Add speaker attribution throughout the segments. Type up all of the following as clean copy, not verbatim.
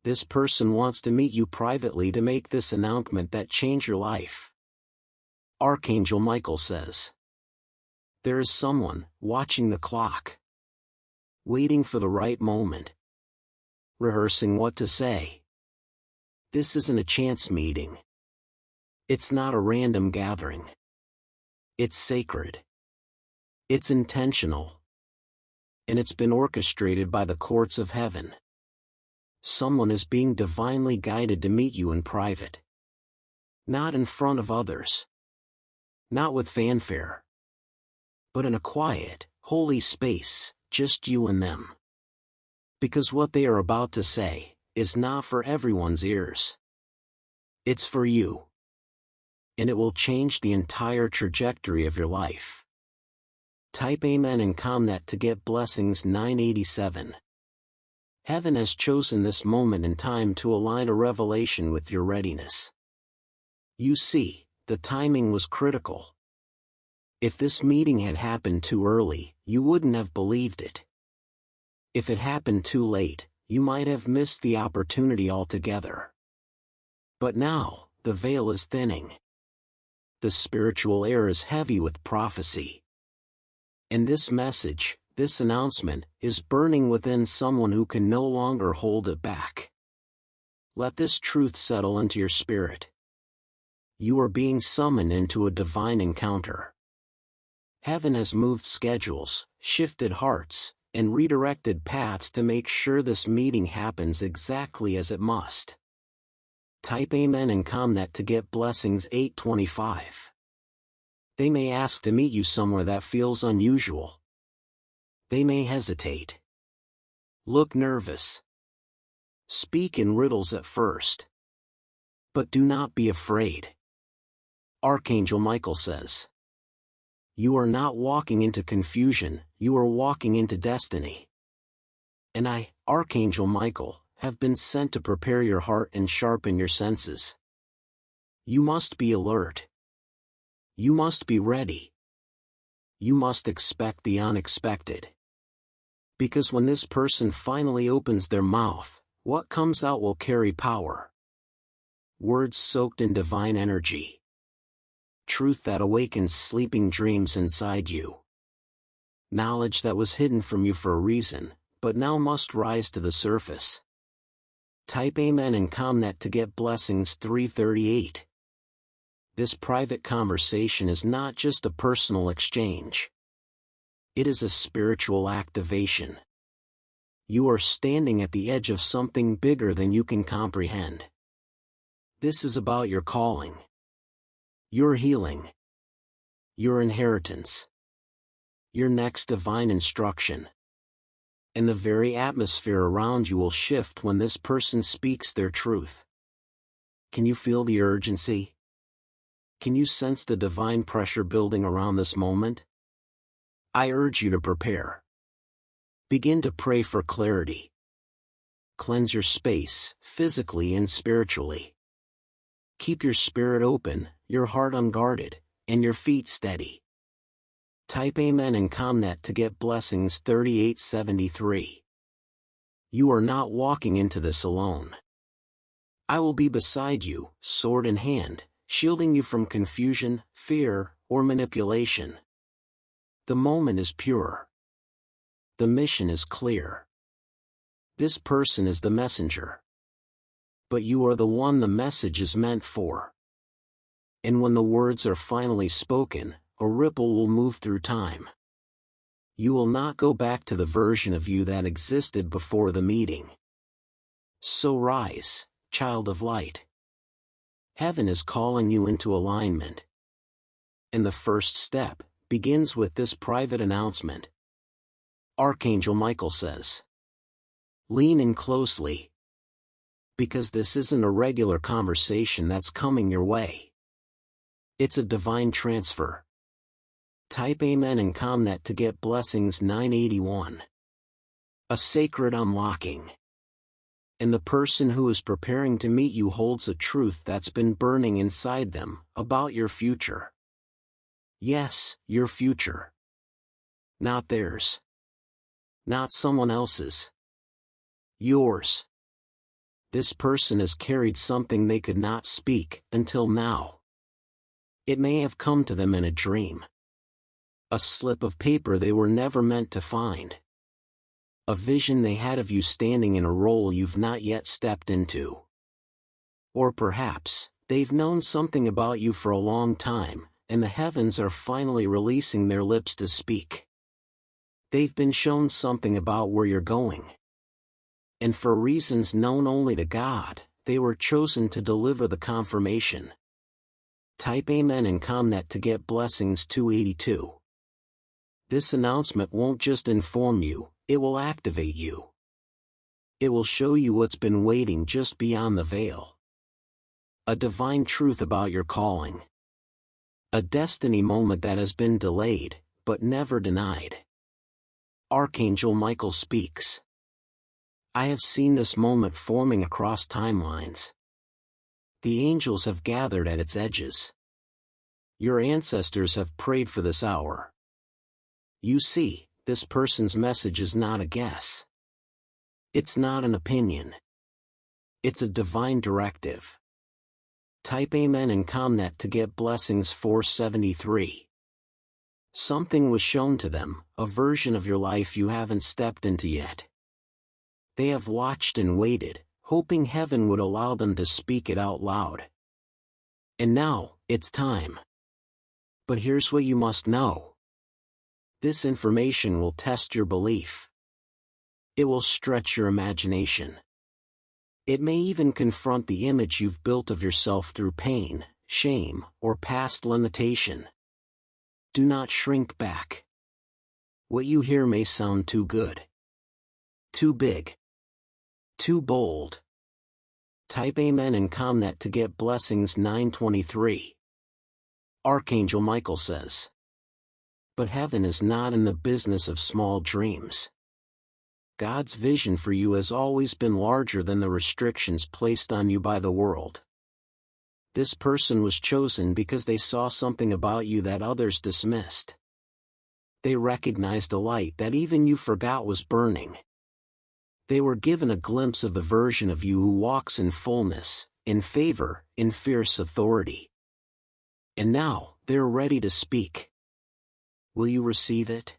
Speaker 1: This person wants to meet you privately to make this announcement that change your life. Archangel Michael says, there is someone watching the clock, waiting for the right moment, rehearsing what to say. This isn't a chance meeting. It's not a random gathering. It's sacred. It's intentional. And it's been orchestrated by the courts of heaven. Someone is being divinely guided to meet you in private. Not in front of others. Not with fanfare. But in a quiet, holy space, just you and them. Because what they are about to say is not for everyone's ears. It's for you. And it will change the entire trajectory of your life. Type Amen in ComNet to get blessings 987. Heaven has chosen this moment in time to align a revelation with your readiness. You see, the timing was critical. If this meeting had happened too early, you wouldn't have believed it. If it happened too late, you might have missed the opportunity altogether. But now, the veil is thinning. The spiritual air is heavy with prophecy. And this message, this announcement, is burning within someone who can no longer hold it back. Let this truth settle into your spirit. You are being summoned into a divine encounter. Heaven has moved schedules, shifted hearts, and redirected paths to make sure this meeting happens exactly as it must. Type Amen in ComNet to get blessings 825. They may ask to meet you somewhere that feels unusual. They may hesitate. Look nervous. Speak in riddles at first. But do not be afraid. Archangel Michael says, you are not walking into confusion, you are walking into destiny. And I, Archangel Michael, have been sent to prepare your heart and sharpen your senses. You must be alert. You must be ready. You must expect the unexpected. Because when this person finally opens their mouth, what comes out will carry power. Words soaked in divine energy. Truth that awakens sleeping dreams inside you. Knowledge that was hidden from you for a reason, but now must rise to the surface. Type Amen in ComNet to get blessings 338. This private conversation is not just a personal exchange. It is a spiritual activation. You are standing at the edge of something bigger than you can comprehend. This is about your calling. Your healing. Your inheritance. Your next divine instruction. And the very atmosphere around you will shift when this person speaks their truth. Can you feel the urgency? Can you sense the divine pressure building around this moment? I urge you to prepare. Begin to pray for clarity. Cleanse your space, physically and spiritually. Keep your spirit open, your heart unguarded, and your feet steady. Type Amen in ComNet to get blessings 3873. You are not walking into this alone. I will be beside you, sword in hand, shielding you from confusion, fear, or manipulation. The moment is pure. The mission is clear. This person is the messenger. But you are the one the message is meant for. And when the words are finally spoken, a ripple will move through time. You will not go back to the version of you that existed before the meeting. So rise, child of light. Heaven is calling you into alignment. And the first step begins with this private announcement. Archangel Michael says, lean in closely. Because this isn't a regular conversation that's coming your way. It's a divine transfer. Type Amen in ComNet to get blessings 981. A sacred unlocking. And the person who is preparing to meet you holds a truth that's been burning inside them, about your future. Yes, your future. Not theirs. Not someone else's. Yours. This person has carried something they could not speak until now. It may have come to them in a dream. A slip of paper they were never meant to find. A vision they had of you standing in a role you've not yet stepped into. Or perhaps, they've known something about you for a long time, and the heavens are finally releasing their lips to speak. They've been shown something about where you're going. And for reasons known only to God, they were chosen to deliver the confirmation. Type Amen in ComNet to get blessings 282. This announcement won't just inform you, it will activate you. It will show you what's been waiting just beyond the veil. A divine truth about your calling. A destiny moment that has been delayed, but never denied. Archangel Michael speaks. I have seen this moment forming across timelines. The angels have gathered at its edges. Your ancestors have prayed for this hour. You see, this person's message is not a guess. It's not an opinion. It's a divine directive. Type Amen in ComNet to get blessings 473. Something was shown to them, a version of your life you haven't stepped into yet. They have watched and waited, hoping heaven would allow them to speak it out loud. And now, it's time. But here's what you must know. This information will test your belief. It will stretch your imagination. It may even confront the image you've built of yourself through pain, shame, or past limitation. Do not shrink back. What you hear may sound too good. Too big. Too bold. Type Amen in ComNet to get blessings 923. Archangel Michael says. But heaven is not in the business of small dreams. God's vision for you has always been larger than the restrictions placed on you by the world. This person was chosen because they saw something about you that others dismissed. They recognized a light that even you forgot was burning. They were given a glimpse of the version of you who walks in fullness, in favor, in fierce authority. And now, they're ready to speak. Will you receive it?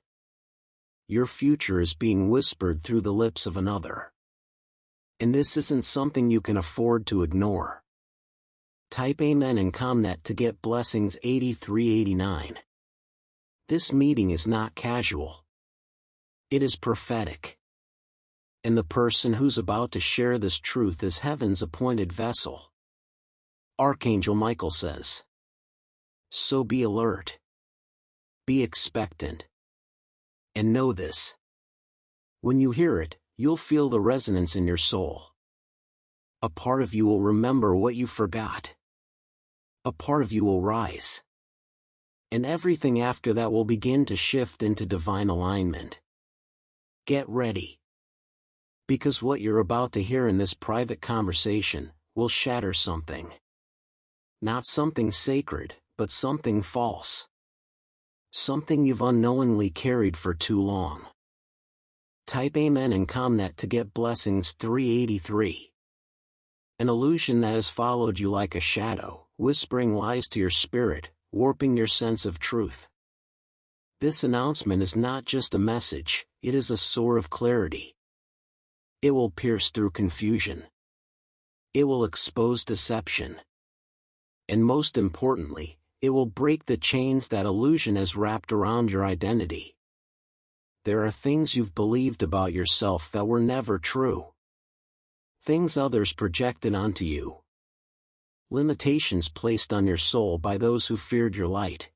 Speaker 1: Your future is being whispered through the lips of another. And this isn't something you can afford to ignore. Type Amen in ComNet to get blessings 8389. This meeting is not casual. It is prophetic. And the person who's about to share this truth is heaven's appointed vessel. Archangel Michael says. So be alert. Be expectant. And know this. When you hear it, you'll feel the resonance in your soul. A part of you will remember what you forgot. A part of you will rise. And everything after that will begin to shift into divine alignment. Get ready. Because what you're about to hear in this private conversation will shatter something. Not something sacred, but something false. Something you've unknowingly carried for too long. Type Amen in ComNet to get blessings 383. An illusion that has followed you like a shadow, whispering lies to your spirit, warping your sense of truth. This announcement is not just a message, it is a sword of clarity. It will pierce through confusion. It will expose deception. And most importantly, it will break the chains that illusion has wrapped around your identity. There are things you've believed about yourself that were never true. Things others projected onto you. Limitations placed on your soul by those who feared your light.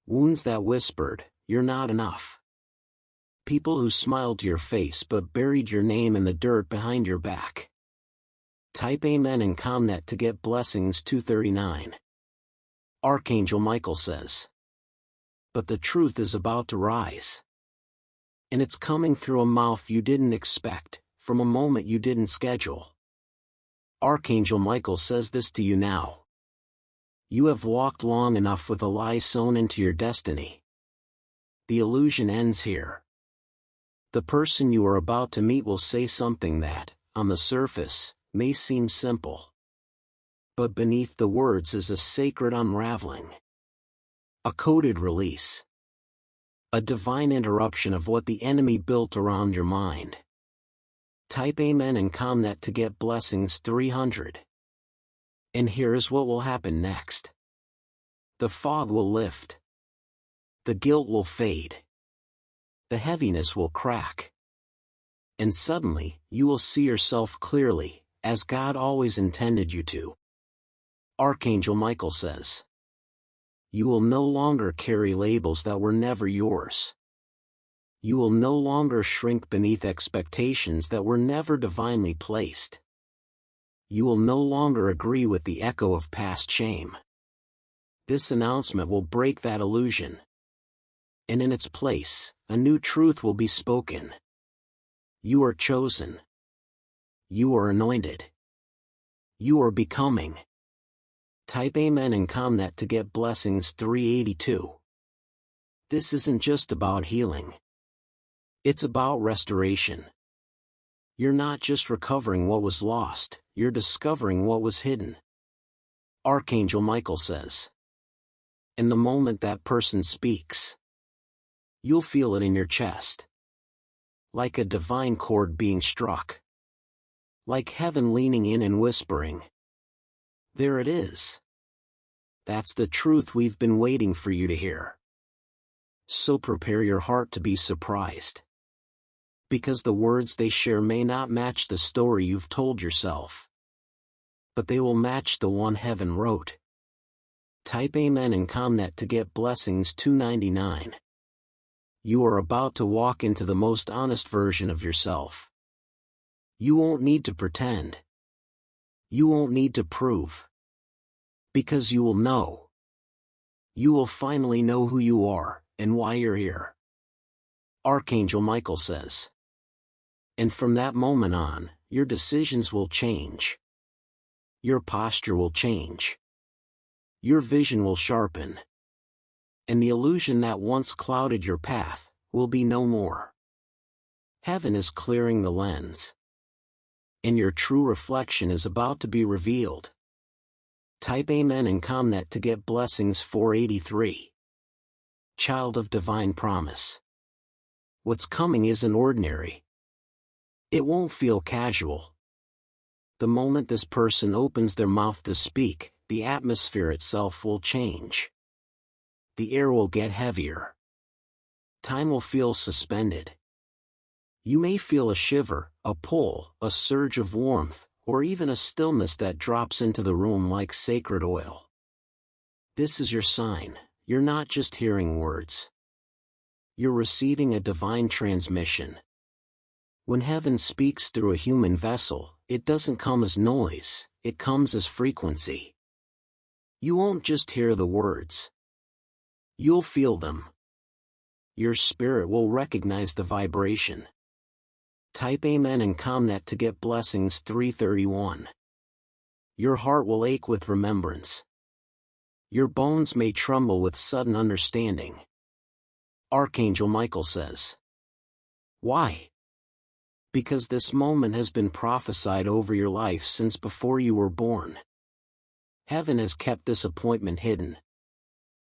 Speaker 1: Wounds that whispered, "You're not enough." People who smiled to your face but buried your name in the dirt behind your back. Type Amen in ComNet to get blessings 239. Archangel Michael says. But the truth is about to rise. And it's coming through a mouth you didn't expect, from a moment you didn't schedule. Archangel Michael says this to you now. You have walked long enough with a lie sewn into your destiny. The illusion ends here. The person you are about to meet will say something that, on the surface, may seem simple. But beneath the words is a sacred unraveling. A coded release. A divine interruption of what the enemy built around your mind. Type Amen in ComNet to get blessings 300. And here is what will happen next. The fog will lift. The guilt will fade. The heaviness will crack. And suddenly, you will see yourself clearly, as God always intended you to. Archangel Michael says, you will no longer carry labels that were never yours. You will no longer shrink beneath expectations that were never divinely placed. You will no longer agree with the echo of past shame. This announcement will break that illusion. And in its place, a new truth will be spoken. You are chosen. You are anointed. You are becoming. Type Amen in ComNet to get blessings 382. This isn't just about healing. It's about restoration. You're not just recovering what was lost, you're discovering what was hidden. Archangel Michael says, in the moment that person speaks, you'll feel it in your chest. Like a divine chord being struck. Like heaven leaning in and whispering, there it is. That's the truth we've been waiting for you to hear. So prepare your heart to be surprised. Because the words they share may not match the story you've told yourself. But they will match the one heaven wrote. Type Amen in ComNet to get blessings 299. You are about to walk into the most honest version of yourself. You won't need to pretend. You won't need to prove. Because you will know. You will finally know who you are, and why you're here. Archangel Michael says. And from that moment on, your decisions will change. Your posture will change. Your vision will sharpen. And the illusion that once clouded your path, will be no more. Heaven is clearing the lens. And your true reflection is about to be revealed. Type Amen in ComNet to get blessings 483. Child of divine promise. What's coming isn't ordinary. It won't feel casual. The moment this person opens their mouth to speak, the atmosphere itself will change. The air will get heavier. Time will feel suspended. You may feel a shiver, a pull, a surge of warmth, or even a stillness that drops into the room like sacred oil. This is your sign. You're not just hearing words. You're receiving a divine transmission. When heaven speaks through a human vessel, it doesn't come as noise, it comes as frequency. You won't just hear the words. You'll feel them. Your spirit will recognize the vibration. Type Amen in ComNet to get blessings 331. Your heart will ache with remembrance. Your bones may tremble with sudden understanding. Archangel Michael says. Why? Because this moment has been prophesied over your life since before you were born. Heaven has kept this appointment hidden,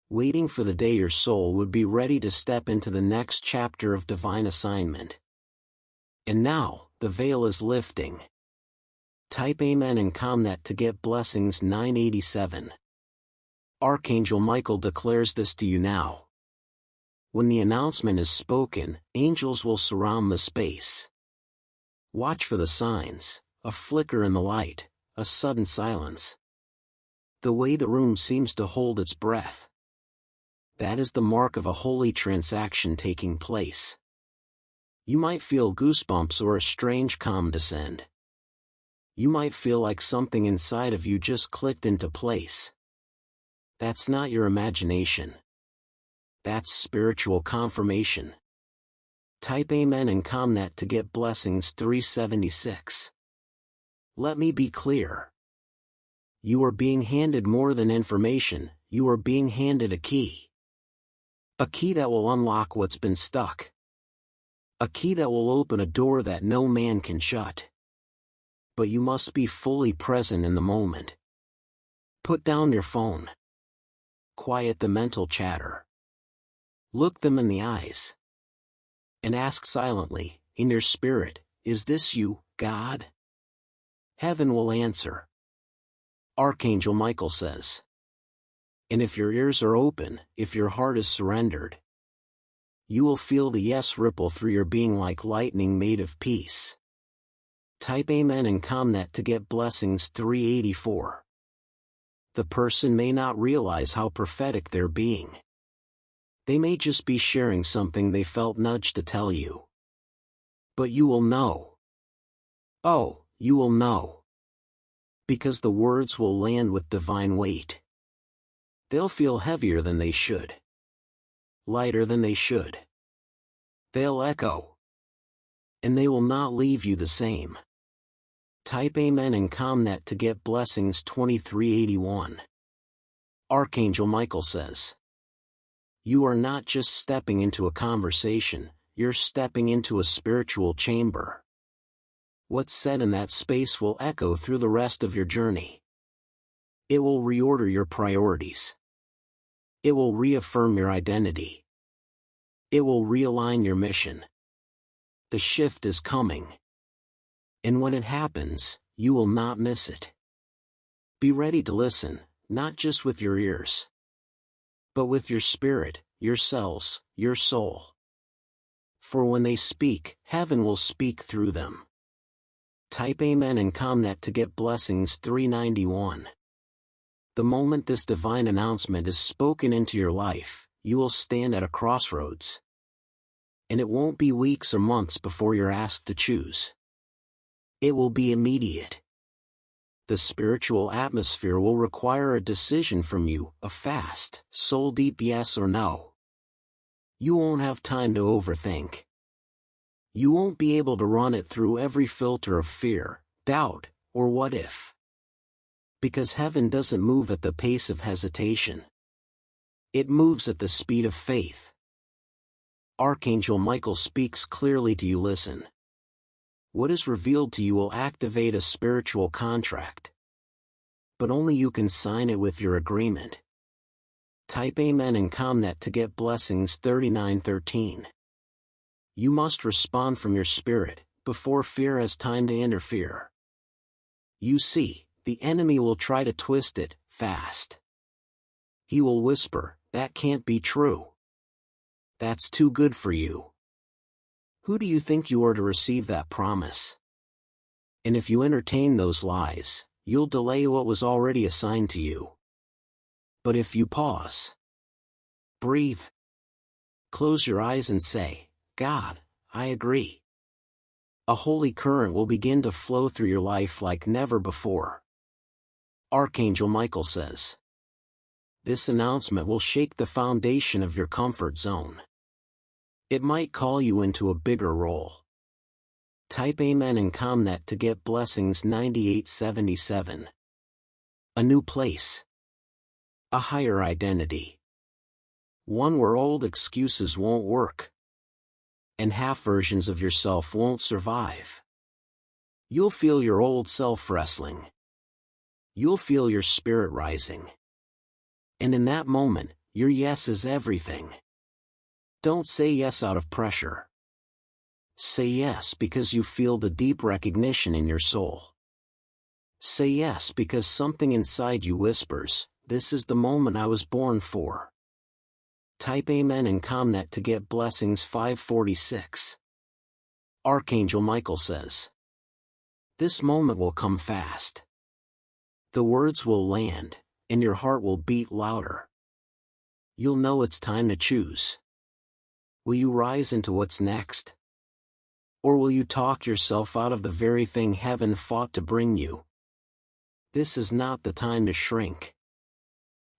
Speaker 1: waiting for the day your soul would be ready to step into the next chapter of divine assignment. And now, the veil is lifting. Type Amen in ComNet to get blessings 987. Archangel Michael declares this to you now. When the announcement is spoken, angels will surround the space. Watch for the signs, a flicker in the light, a sudden silence. The way the room seems to hold its breath. That is the mark of a holy transaction taking place. You might feel goosebumps or a strange calm descend. You might feel like something inside of you just clicked into place. That's not your imagination. That's spiritual confirmation. Type Amen in ComNet to get blessings 376. Let me be clear. You are being handed more than information, you are being handed a key. A key that will unlock what's been stuck. A key that will open a door that no man can shut. But you must be fully present in the moment. Put down your phone. Quiet the mental chatter. Look them in the eyes. And ask silently, in your spirit, is this you, God? Heaven will answer. Archangel Michael says. And if your ears are open, if your heart is surrendered, you will feel the yes ripple through your being like lightning made of peace. Type Amen in ComNet to get blessings 384. The person may not realize how prophetic they're being. They may just be sharing something they felt nudged to tell you. But you will know. Oh, you will know. Because the words will land with divine weight. They'll feel heavier than they should. Lighter than they should. They'll echo. And they will not leave you the same. Type Amen in ComNet to get blessings 2381. Archangel Michael says. You are not just stepping into a conversation, you're stepping into a spiritual chamber. What's said in that space will echo through the rest of your journey. It will reorder your priorities. It will reaffirm your identity. It will realign your mission. The shift is coming. And when it happens, you will not miss it. Be ready to listen, not just with your ears, but with your spirit, your cells, your soul. For when they speak, heaven will speak through them. Type Amen in ComNet to get blessings 391. The moment this divine announcement is spoken into your life, you will stand at a crossroads. And it won't be weeks or months before you're asked to choose. It will be immediate. The spiritual atmosphere will require a decision from you, a fast, soul-deep yes or no. You won't have time to overthink. You won't be able to run it through every filter of fear, doubt, or what if. Because heaven doesn't move at the pace of hesitation. It moves at the speed of faith. Archangel Michael speaks clearly to you. Listen. What is revealed to you will activate a spiritual contract. But only you can sign it with your agreement. Type Amen in ComNet to get blessings 3913. You must respond from your spirit, before fear has time to interfere. You see, the enemy will try to twist it, fast. He will whisper, that can't be true. That's too good for you. Who do you think you are to receive that promise? And if you entertain those lies, you'll delay what was already assigned to you. But if you pause, breathe, close your eyes and say, God, I agree. A holy current will begin to flow through your life like never before. Archangel Michael says. This announcement will shake the foundation of your comfort zone. It might call you into a bigger role. Type Amen in ComNet to get blessings 9877. A new place. A higher identity. One where old excuses won't work. And half versions of yourself won't survive. You'll feel your old self wrestling. You'll feel your spirit rising. And in that moment, your yes is everything. Don't say yes out of pressure. Say yes because you feel the deep recognition in your soul. Say yes because something inside you whispers, this is the moment I was born for. Type Amen in ComNet to get blessings 546. Archangel Michael says. This moment will come fast. The words will land, and your heart will beat louder. You'll know it's time to choose. Will you rise into what's next? Or will you talk yourself out of the very thing heaven fought to bring you? This is not the time to shrink.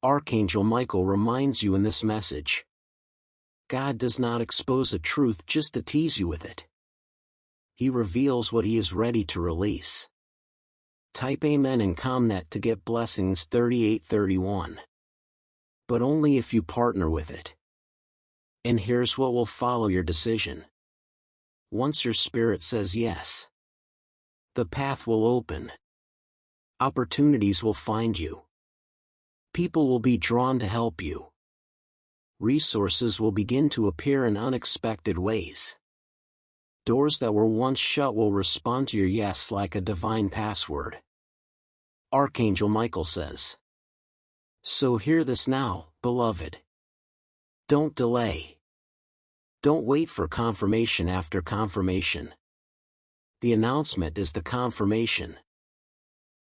Speaker 1: Archangel Michael reminds you in this message. God does not expose a truth just to tease you with it. He reveals what he is ready to release. Type Amen in ComNet to get blessings 3831. But only if you partner with it. And here's what will follow your decision. Once your spirit says yes, The path will open. Opportunities will find you. People will be drawn to help you. Resources will begin to appear in unexpected ways. Doors that were once shut will respond to your yes like a divine password. Archangel Michael says, "So hear this now, beloved. Don't delay. Don't wait for confirmation after confirmation. The announcement is the confirmation.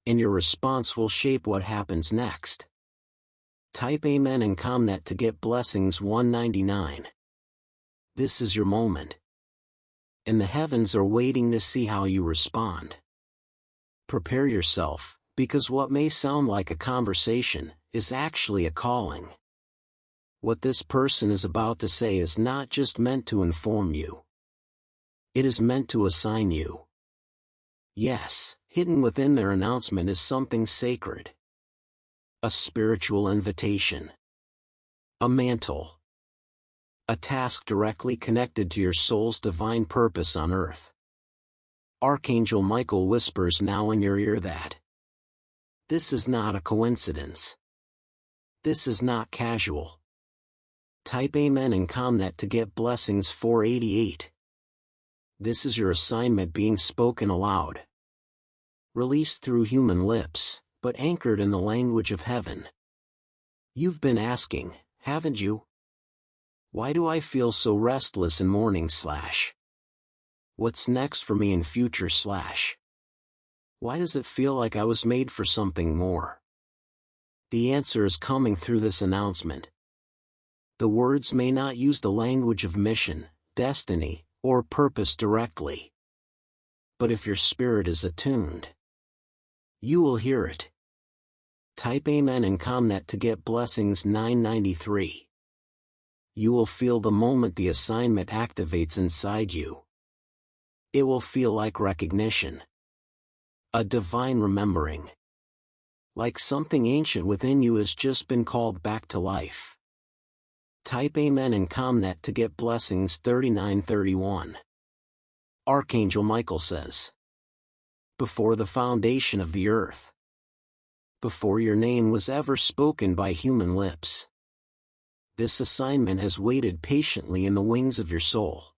Speaker 1: And your response will shape what happens next." Type Amen in ComNet to get blessings 199. This is your moment. And the heavens are waiting to see how you respond. Prepare yourself, because what may sound like a conversation is actually a calling. What this person is about to say is not just meant to inform you. It is meant to assign you. Yes, hidden within their announcement is something sacred. A spiritual invitation. A mantle. A task directly connected to your soul's divine purpose on earth. Archangel Michael whispers now in your ear that this is not a coincidence. This is not casual. Type Amen in ComNet to get blessings 488. This is your assignment being spoken aloud. Released through human lips, but anchored in the language of heaven. You've been asking, haven't you? Why do I feel so restless in morning / What's next for me in future / Why does it feel like I was made for something more? The answer is coming through this announcement. The words may not use the language of mission, destiny, or purpose directly. But if your spirit is attuned, you will hear it. Type Amen in ComNet to get blessings 993. You will feel the moment the assignment activates inside you. It will feel like recognition. A divine remembering. Like something ancient within you has just been called back to life. Type Amen in ComNet to get blessings 3931. Archangel Michael says, before the foundation of the earth. Before your name was ever spoken by human lips. This assignment has waited patiently in the wings of your soul.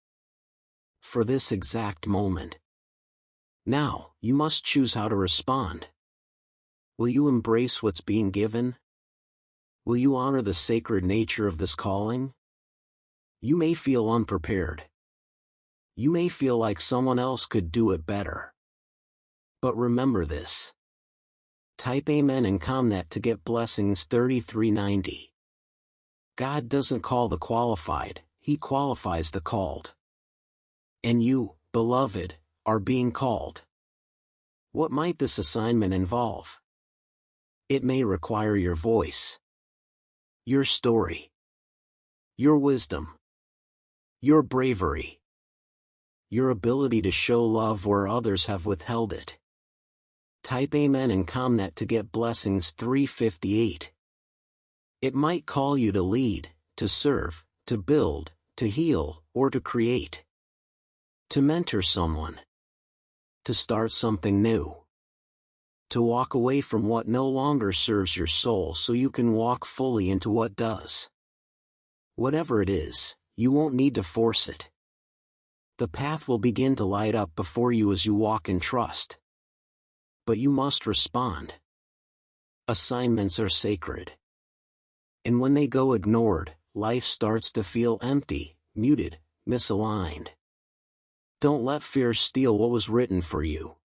Speaker 1: For this exact moment. Now, you must choose how to respond. Will you embrace what's being given? Will you honor the sacred nature of this calling? You may feel unprepared. You may feel like someone else could do it better. But remember this. Type Amen in ComNet to get blessings 3390. God doesn't call the qualified, He qualifies the called. And you, beloved, are being called. What might this assignment involve? It may require your voice, your story, your wisdom, your bravery, your ability to show love where others have withheld it. Type Amen in ComNet to get blessings 358. It might call you to lead, to serve, to build, to heal, or to create. To mentor someone. To start something new. To walk away from what no longer serves your soul so you can walk fully into what does. Whatever it is, you won't need to force it. The path will begin to light up before you as you walk in trust. But you must respond. Assignments are sacred. And when they go ignored, life starts to feel empty, muted, misaligned. Don't let fear steal what was written for you.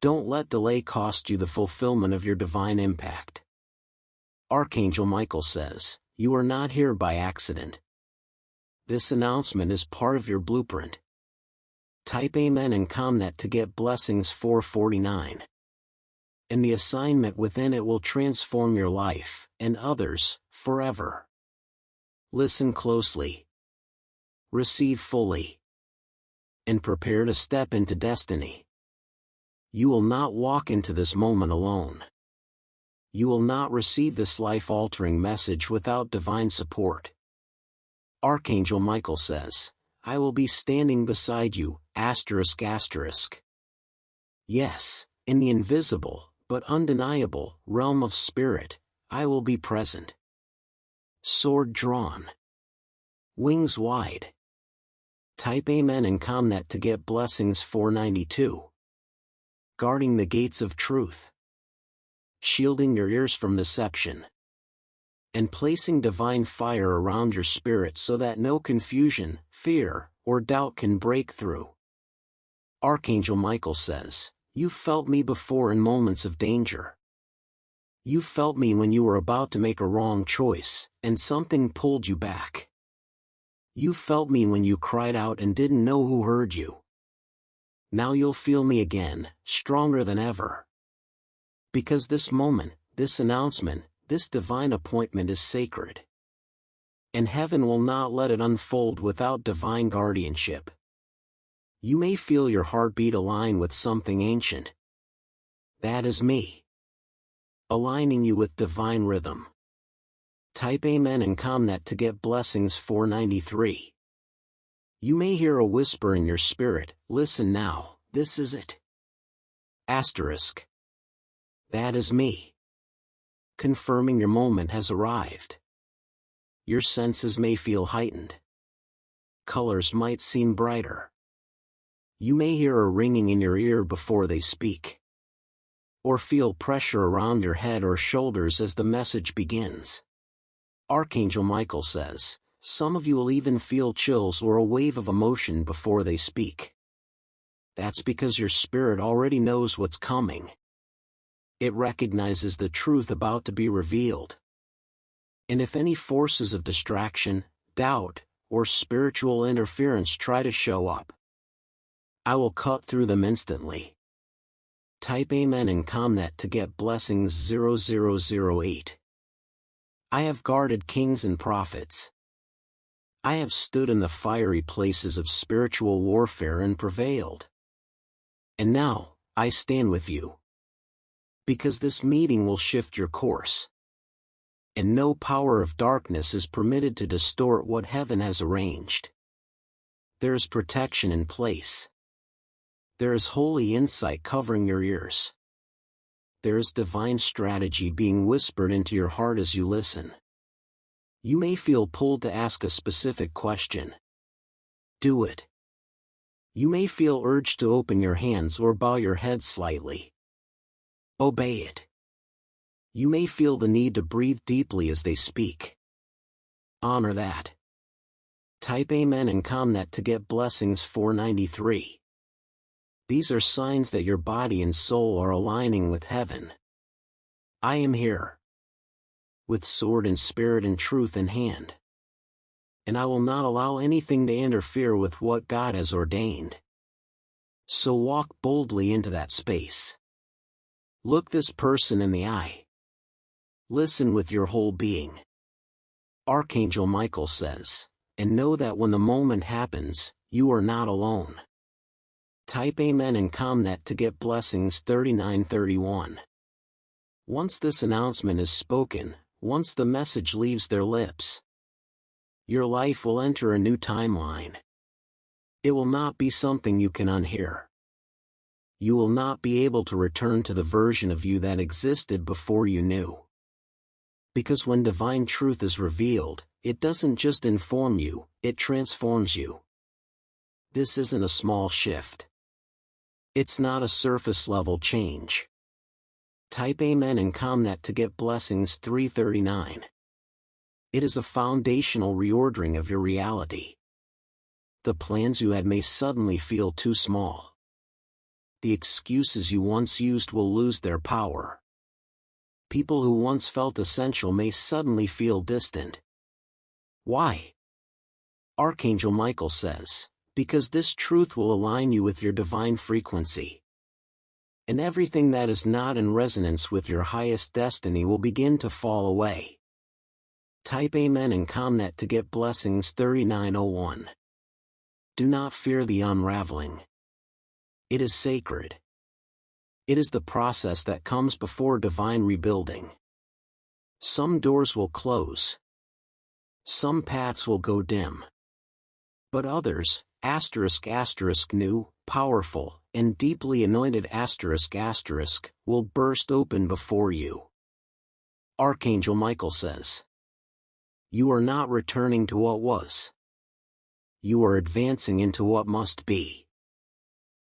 Speaker 1: Don't let delay cost you the fulfillment of your divine impact. Archangel Michael says, you are not here by accident. This announcement is part of your blueprint. Type Amen in ComNet to get blessings 449. And the assignment within it will transform your life, and others, forever. Listen closely. Receive fully. And prepare to step into destiny. You will not walk into this moment alone. You will not receive this life-altering message without divine support. Archangel Michael says, I will be standing beside you, ****. Yes, in the invisible, but undeniable, realm of spirit, I will be present. Sword drawn. Wings wide. Type Amen in ComNet to get blessings 492. Guarding the gates of truth. Shielding your ears from deception. And placing divine fire around your spirit so that no confusion, fear, or doubt can break through. Archangel Michael says, "You felt me before in moments of danger. You felt me when you were about to make a wrong choice, and something pulled you back. You felt me when you cried out and didn't know who heard you. Now you'll feel me again, stronger than ever. Because this moment, this announcement, this divine appointment is sacred. And heaven will not let it unfold without divine guardianship. You may feel your heartbeat align with something ancient. That is me. Aligning you with divine rhythm." Type Amen in ComNet to get blessings 493. You may hear a whisper in your spirit, "Listen now, this is it." Asterisk. That is me. Confirming your moment has arrived. Your senses may feel heightened. Colors might seem brighter. You may hear a ringing in your ear before they speak. Or feel pressure around your head or shoulders as the message begins. Archangel Michael says, some of you will even feel chills or a wave of emotion before they speak. That's because your spirit already knows what's coming. It recognizes the truth about to be revealed. And if any forces of distraction, doubt, or spiritual interference try to show up, I will cut through them instantly. Type Amen in ComNet to get blessings 0008. I have guarded kings and prophets. I have stood in the fiery places of spiritual warfare and prevailed. And now, I stand with you. Because this meeting will shift your course. And no power of darkness is permitted to distort what heaven has arranged. There is protection in place. There is holy insight covering your ears. There is divine strategy being whispered into your heart as you listen. You may feel pulled to ask a specific question. Do it. You may feel urged to open your hands or bow your head slightly. Obey it. You may feel the need to breathe deeply as they speak. Honor that. Type Amen in ComNet to get blessings 493. These are signs that your body and soul are aligning with heaven. I am here. With sword and spirit and truth in hand. And I will not allow anything to interfere with what God has ordained. So walk boldly into that space. Look this person in the eye. Listen with your whole being. Archangel Michael says, and know that when the moment happens, you are not alone. Type Amen in ComNet to get blessings 3931. Once this announcement is spoken, once the message leaves their lips, your life will enter a new timeline. It will not be something you can unhear. You will not be able to return to the version of you that existed before you knew. Because when divine truth is revealed, it doesn't just inform you, it transforms you. This isn't a small shift. It's not a surface-level change. Type Amen in ComNet to get blessings 339. It is a foundational reordering of your reality. The plans you had may suddenly feel too small. The excuses you once used will lose their power. People who once felt essential may suddenly feel distant. Why? Archangel Michael says, because this truth will align you with your divine frequency. And everything that is not in resonance with your highest destiny will begin to fall away. Type Amen in ComNet to get blessings 3901. Do not fear the unraveling. It is sacred. It is the process that comes before divine rebuilding. Some doors will close. Some paths will go dim. But others, ***, new, powerful, and deeply anointed *** will burst open before you. Archangel Michael says, "You are not returning to what was. You are advancing into what must be.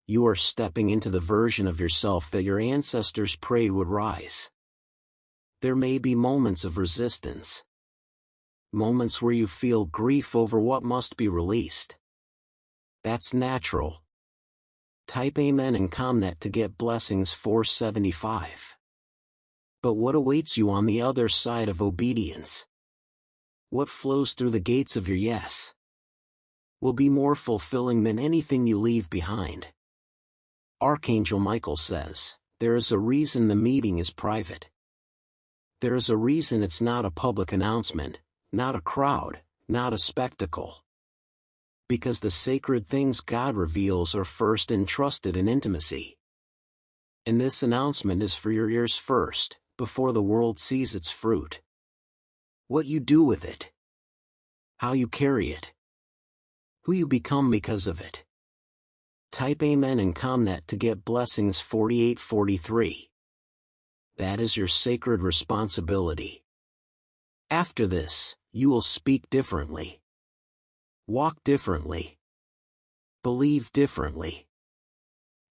Speaker 1: You are stepping into the version of yourself that your ancestors prayed would rise." There may be moments of resistance. Moments where you feel grief over what must be released. That's natural. Type Amen in ComNet to get blessings 475. But what awaits you on the other side of obedience? What flows through the gates of your yes will be more fulfilling than anything you leave behind. Archangel Michael says, there is a reason the meeting is private. There is a reason it's not a public announcement, not a crowd, not a spectacle. Because the sacred things God reveals are first entrusted in intimacy. And this announcement is for your ears first, before the world sees its fruit. What you do with it. How you carry it. Who you become because of it. Type Amen in ComNet to get blessings 4843. That is your sacred responsibility. After this, you will speak differently. Walk differently. Believe differently.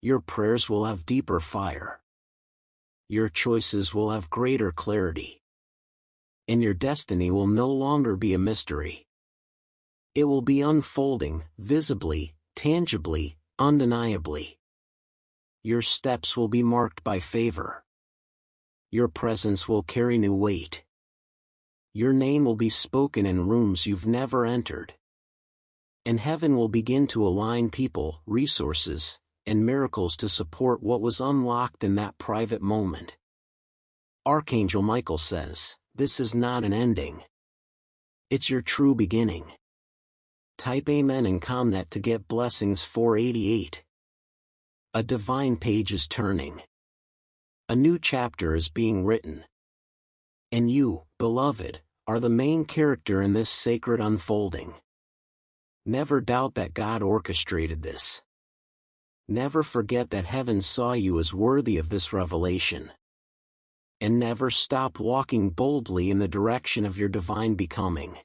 Speaker 1: Your prayers will have deeper fire. Your choices will have greater clarity. And your destiny will no longer be a mystery. It will be unfolding, visibly, tangibly, undeniably. Your steps will be marked by favor. Your presence will carry new weight. Your name will be spoken in rooms you've never entered. And heaven will begin to align people, resources, and miracles to support what was unlocked in that private moment. Archangel Michael says, this is not an ending. It's your true beginning. Type Amen in ComNet to get blessings 488. A divine page is turning. A new chapter is being written. And you, beloved, are the main character in this sacred unfolding. Never doubt that God orchestrated this. Never forget that heaven saw you as worthy of this revelation. And never stop walking boldly in the direction of your divine becoming.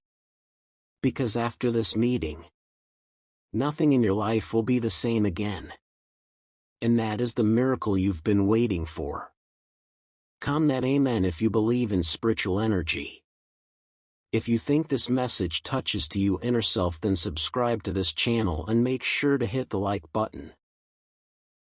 Speaker 1: Because after this meeting, nothing in your life will be the same again. And that is the miracle you've been waiting for. ComNet Amen if you believe in spiritual energy. If you think this message touches to your inner self, then subscribe to this channel and make sure to hit the like button.